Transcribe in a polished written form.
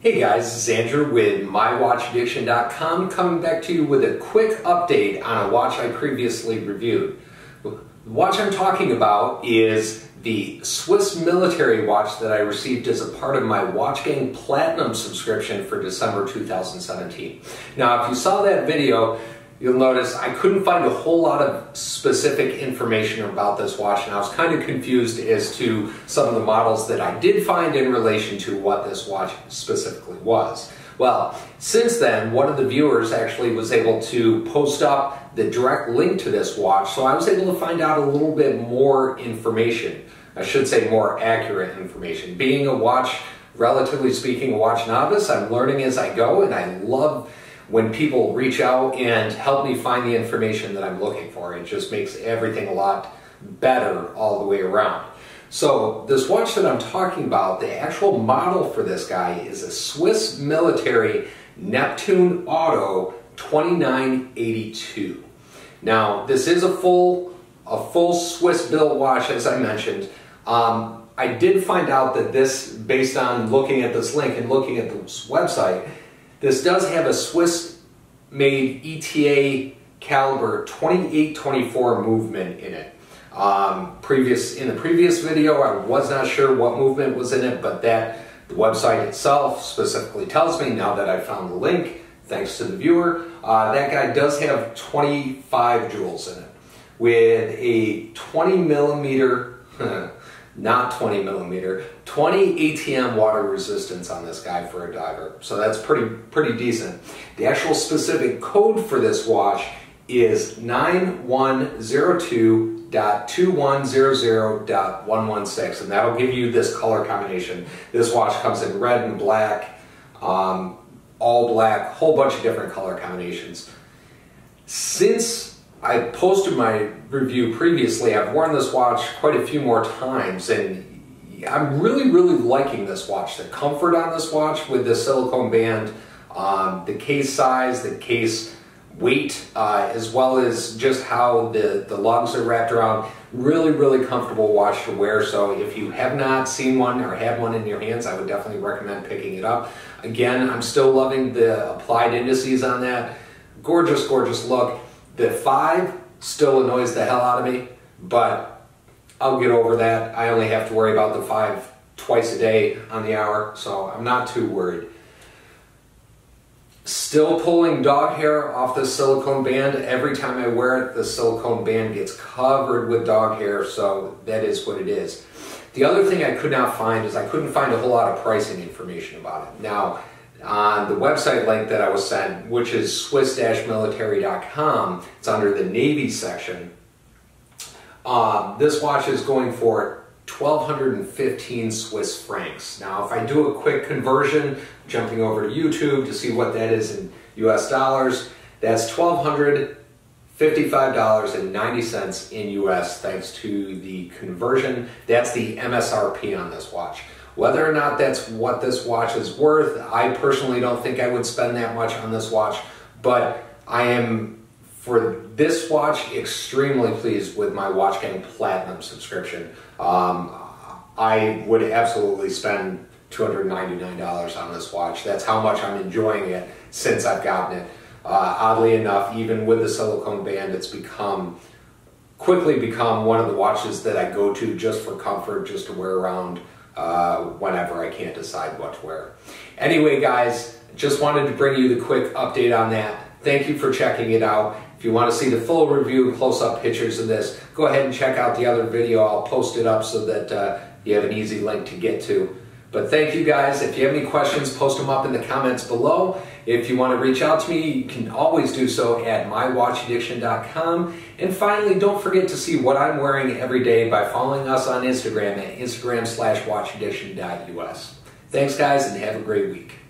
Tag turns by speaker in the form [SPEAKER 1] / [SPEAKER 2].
[SPEAKER 1] Hey guys, this is Andrew with MyWatchAddiction.com coming back to you with a quick update on a watch I previously reviewed. The watch I'm talking about is the Swiss military watch that I received as a part of my Watchgang Platinum subscription for December 2017. Now, if you saw that video, you'll notice I couldn't find a whole lot of specific information about this watch, and I was kind of confused as to some of the models that I did find in relation to what this watch specifically was. Well, since then, one of the viewers actually was able to post up the direct link to this watch, so I was able to find out a little bit more information. I should say more accurate information. Being a watch, relatively speaking, a watch novice, I'm learning as I go, and I love when people reach out and help me find the information that I'm looking for. It just makes everything a lot better all the way around. So this watch that I'm talking about, the actual model for this guy is a Swiss military Neptune Auto 2982. Now, this is a full Swiss built watch, as I mentioned. I did find out that this, based on looking at this link and looking at this website, this does have a Swiss-made ETA caliber 2824 movement in it. In the previous video, I was not sure what movement was in it, but the website itself specifically tells me, now that I found the link, thanks to the viewer, that guy does have 25 joules in it, with a 20 millimeter, not 20 millimeter, 20 ATM water resistance on this guy for a diver. So that's pretty decent. The actual specific code for this watch is 9102.2100.116, and that'll give you this color combination. This watch comes in red and black, all black, whole bunch of different color combinations. Since I posted my review previously, I've worn this watch quite a few more times, and I'm really liking this watch. The comfort on this watch with the silicone band, the case size, the case weight, as well as just how the lugs are wrapped around. Really comfortable watch to wear. So if you have not seen one or had one in your hands, I would definitely recommend picking it up. Again, I'm still loving the applied indices on that. Gorgeous look. The 5 still annoys the hell out of me, but I'll get over that. I only have to worry about the 5 twice a day on the hour, so I'm not too worried. Still pulling dog hair off the silicone band. Every time I wear it, the silicone band gets covered with dog hair, so that is what it is. The other thing I could not find is I couldn't find a whole lot of pricing information about it. Now, on the website link that I was sent, which is swiss-military.com, it's under the Navy section. This watch is going for 1,215 Swiss francs. Now, if I do a quick conversion, jumping over to YouTube to see what that is in US dollars, that's $1,255.90 in US, thanks to the conversion. That's the MSRP on this watch. Whether or not that's what this watch is worth, I personally don't think I would spend that much on this watch, but I am, for this watch, extremely pleased with my Watchgang Platinum subscription. I would absolutely spend $299 on this watch. That's how much I'm enjoying it since I've gotten it. Oddly enough, even with the silicone band, it's quickly become one of the watches that I go to just for comfort, just to wear around whenever I can't decide what to wear. Anyway, guys, just wanted to bring you the quick update on that. Thank you for checking it out. If you want to see the full review and close-up pictures of this, go ahead and check out the other video. I'll post it up so that you have an easy link to get to. But thank you, guys. If you have any questions, post them up in the comments below. If you want to reach out to me, you can always do so at mywatchaddiction.com. And finally, don't forget to see what I'm wearing every day by following us on Instagram at Instagram/watchaddiction.us. Thanks, guys, and have a great week.